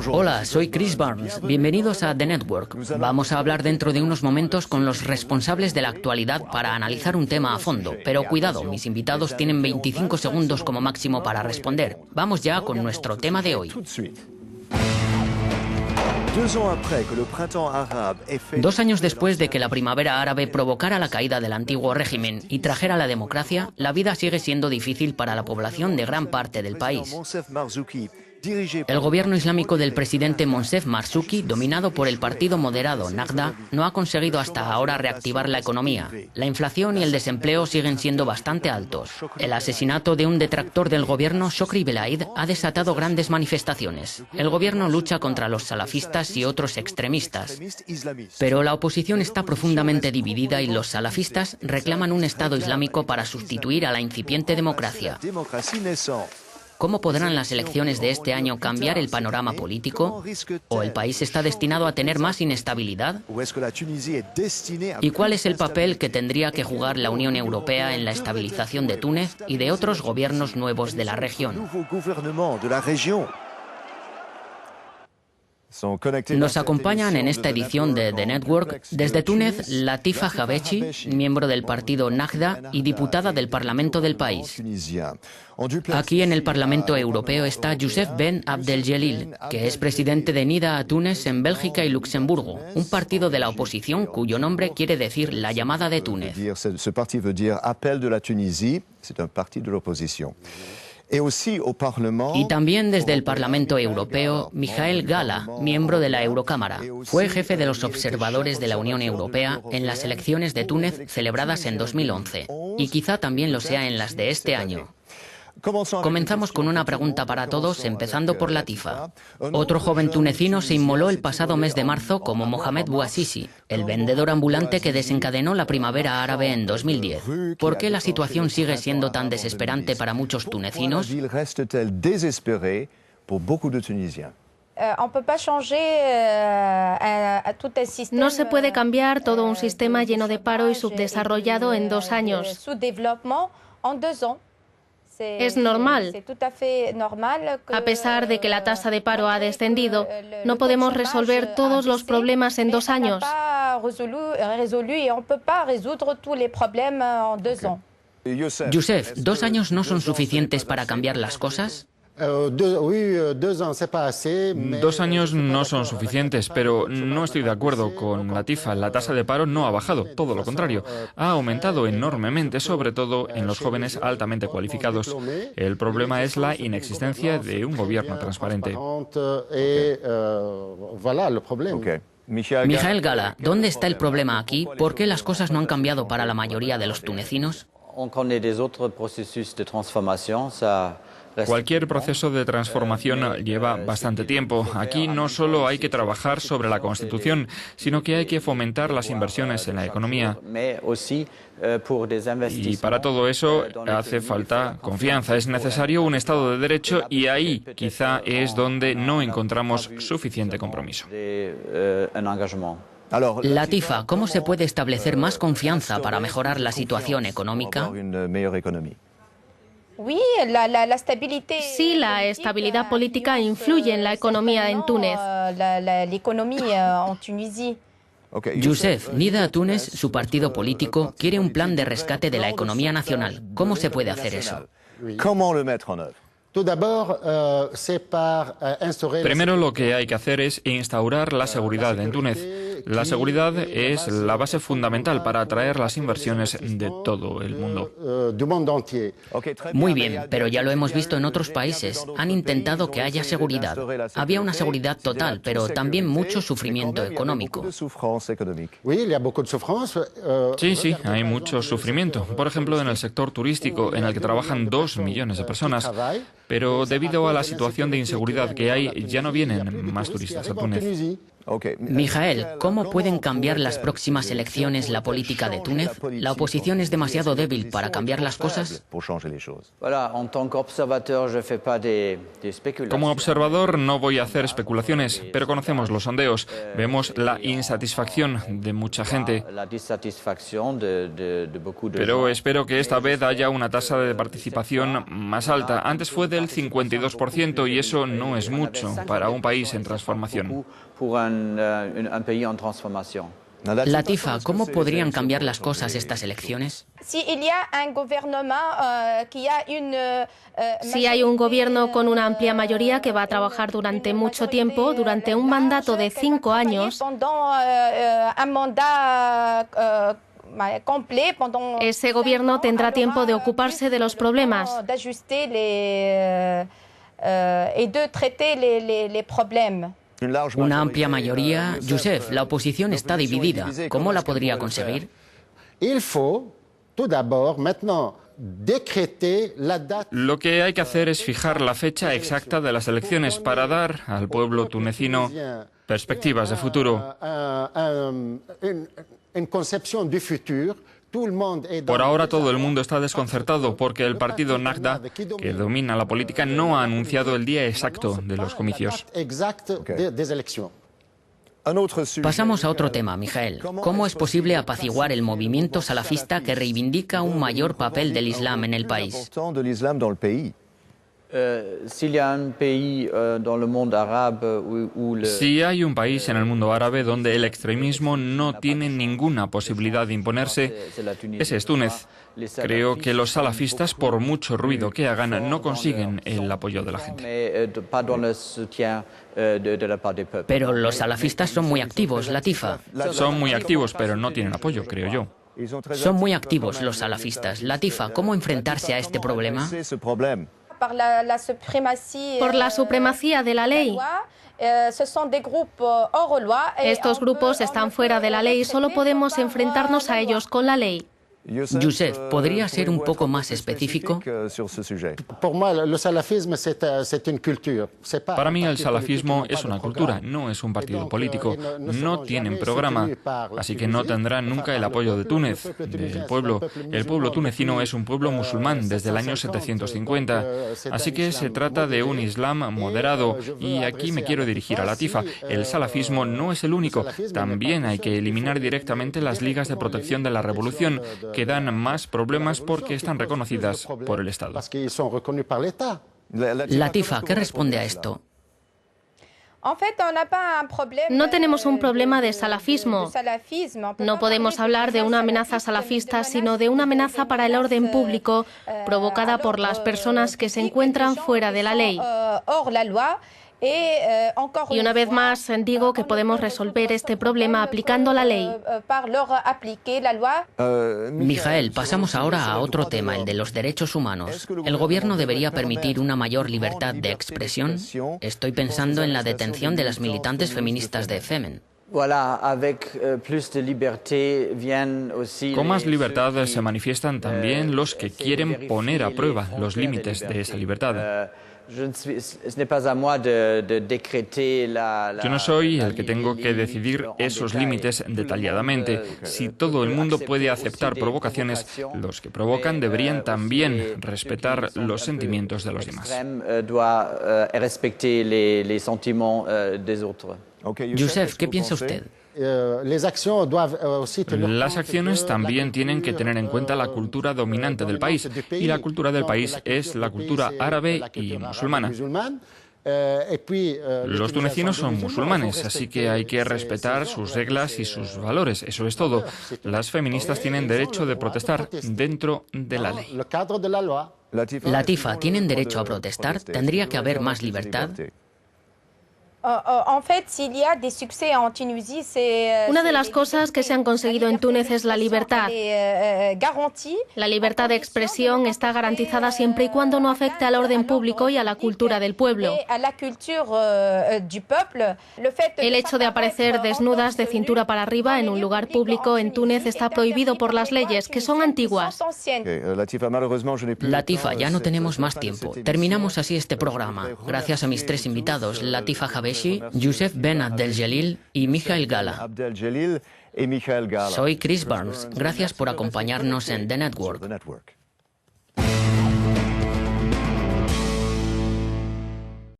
Hola, soy Chris Barnes. Bienvenidos a The Network. Vamos a hablar dentro de unos momentos con los responsables de la actualidad para analizar un tema a fondo. Pero cuidado, mis invitados tienen 25 segundos como máximo para responder. Vamos ya con nuestro tema de hoy. 2 años después de que la primavera árabe provocara la caída del antiguo régimen y trajera la democracia, la vida sigue siendo difícil para la población de gran parte del país. El gobierno islámico del presidente Moncef Marzouki, dominado por el partido moderado Nahda, no ha conseguido hasta ahora reactivar la economía. La inflación y el desempleo siguen siendo bastante altos. El asesinato de un detractor del gobierno, Chokri Belaid, ha desatado grandes manifestaciones. El gobierno lucha contra los salafistas y otros extremistas. Pero la oposición está profundamente dividida y los salafistas reclaman un Estado islámico para sustituir a la incipiente democracia. ¿Cómo podrán las elecciones de este año cambiar el panorama político? ¿O el país está destinado a tener más inestabilidad? ¿Y cuál es el papel que tendría que jugar la Unión Europea en la estabilización de Túnez y de otros gobiernos nuevos de la región? Nos acompañan en esta edición de The Network desde Túnez Latifa Habechi, miembro del partido Nahda y diputada del Parlamento del país. Aquí en el Parlamento Europeo está Youssef Ben Abdeljelil, que es presidente de Nida a Túnez en Bélgica y Luxemburgo, un partido de la oposición cuyo nombre quiere decir la llamada de Túnez. Y también desde el Parlamento Europeo, Michael Gala, miembro de la Eurocámara. Fue jefe de los observadores de la Unión Europea en las elecciones de Túnez celebradas en 2011, y quizá también lo sea en las de este año. Comenzamos con una pregunta para todos, empezando por Latifa. Otro joven tunecino se inmoló el pasado mes de marzo como Mohamed Bouazizi, el vendedor ambulante que desencadenó la primavera árabe en 2010. ¿Por qué la situación sigue siendo tan desesperante para muchos tunecinos? No se puede cambiar todo un sistema lleno de paro y subdesarrollado en 2 años. Es normal. A pesar de que la tasa de paro ha descendido, no podemos resolver todos los problemas en 2 años. Youssef, ¿2 años no son suficientes para cambiar las cosas? 2 años no son suficientes, pero no estoy de acuerdo con Latifa. La tasa de paro no ha bajado, todo lo contrario. Ha aumentado enormemente, sobre todo en los jóvenes altamente cualificados. El problema es la inexistencia de un gobierno transparente. Michael Gala, ¿dónde está el problema aquí? ¿Por qué las cosas no han cambiado para la mayoría de los tunecinos? Cualquier proceso de transformación lleva bastante tiempo. Aquí no solo hay que trabajar sobre la Constitución, sino que hay que fomentar las inversiones en la economía. Y para todo eso hace falta confianza. Es necesario un Estado de Derecho y ahí quizá es donde no encontramos suficiente compromiso. Latifa, ¿cómo se puede establecer más confianza para mejorar la situación económica? Sí, la estabilidad política influye en la economía en Túnez. Youssef, Nida a Túnez, su partido político, quiere un plan de rescate de la economía nacional. ¿Cómo se puede hacer eso? Primero lo que hay que hacer es instaurar la seguridad en Túnez. La seguridad es la base fundamental para atraer las inversiones de todo el mundo. Muy bien, pero ya lo hemos visto en otros países. Han intentado que haya seguridad. Había una seguridad total, pero también mucho sufrimiento económico. Sí, hay mucho sufrimiento. Por ejemplo, en el sector turístico, en el que trabajan 2 millones de personas. Pero debido a la situación de inseguridad que hay, ya no vienen más turistas a Túnez. Mijael, ¿cómo pueden cambiar las próximas elecciones la política de Túnez? ¿La oposición es demasiado débil para cambiar las cosas? Como observador no voy a hacer especulaciones, pero conocemos los sondeos. Vemos la insatisfacción de mucha gente. Pero espero que esta vez haya una tasa de participación más alta. Antes fue del 52% y eso no es mucho para un país en transformación. Latifa, ¿cómo podrían cambiar las cosas estas elecciones? Si hay un gobierno con una amplia mayoría que va a trabajar durante mucho tiempo, durante un mandato de 5 años, ese gobierno tendrá tiempo de ocuparse de los problemas. Una amplia mayoría. Youssef, la oposición está dividida. ¿Cómo la podría conseguir? Lo que hay que hacer es fijar la fecha exacta de las elecciones para dar al pueblo tunecino perspectivas de futuro. Por ahora todo el mundo está desconcertado porque el partido Ennahda, que domina la política, no ha anunciado el día exacto de los comicios. Pasamos a otro tema, Mijael. ¿Cómo es posible apaciguar el movimiento salafista que reivindica un mayor papel del Islam en el país? Si hay un país en el mundo árabe donde el extremismo no tiene ninguna posibilidad de imponerse, ese es Túnez. Creo que los salafistas, por mucho ruido que hagan, no consiguen el apoyo de la gente. Pero los salafistas son muy activos, Latifa. Son muy activos, pero no tienen apoyo, creo yo. Son muy activos los salafistas. Latifa, ¿cómo enfrentarse a este problema? Por la supremacía de la ley. Estos grupos están fuera de la ley y solo podemos enfrentarnos a ellos con la ley. Youssef, ¿podría ser un poco más específico? Para mí el salafismo es una cultura, no es un partido político. No tienen programa, así que no tendrán nunca el apoyo de Túnez, del pueblo. El pueblo tunecino es un pueblo musulmán desde el año 750, así que se trata de un islam moderado. Y aquí me quiero dirigir a Latifa. El salafismo no es el único. También hay que eliminar directamente las ligas de protección de la revolución, que dan más problemas porque están reconocidas por el Estado. Latifa, ¿qué responde a esto? No tenemos un problema de salafismo. No podemos hablar de una amenaza salafista, sino de una amenaza para el orden público provocada por las personas que se encuentran fuera de la ley. Y una vez más digo que podemos resolver este problema aplicando la ley. Mijael, pasamos ahora a otro tema, el de los derechos humanos. ¿El gobierno debería permitir una mayor libertad de expresión? Estoy pensando en la detención de las militantes feministas de Femen. Con más libertad se manifiestan también los que quieren poner a prueba los límites de esa libertad. Yo no soy el que tengo que decidir esos límites detalladamente. Si todo el mundo puede aceptar provocaciones, los que provocan deberían también respetar los sentimientos de los demás. Youssef, ¿qué piensa usted? Las acciones también tienen que tener en cuenta la cultura dominante del país, y la cultura del país es la cultura árabe y musulmana. Los tunecinos son musulmanes, así que hay que respetar sus reglas y sus valores. Eso es todo. Las feministas tienen derecho de protestar dentro de la ley. Latifa, ¿tienen derecho a protestar? ¿Tendría que haber más libertad? Una de las cosas que se han conseguido en Túnez es la libertad. La libertad de expresión está garantizada siempre y cuando no afecte al orden público y a la cultura del pueblo. El hecho de aparecer desnudas de cintura para arriba en un lugar público en Túnez está prohibido por las leyes, que son antiguas. Latifa, ya no tenemos más tiempo. Terminamos así este programa. Gracias a mis tres invitados, Latifa Jaber, Qureshi, Youssef Ben Abdeljelil y Michael Gala. Soy Chris Barnes. Gracias por acompañarnos en The Network.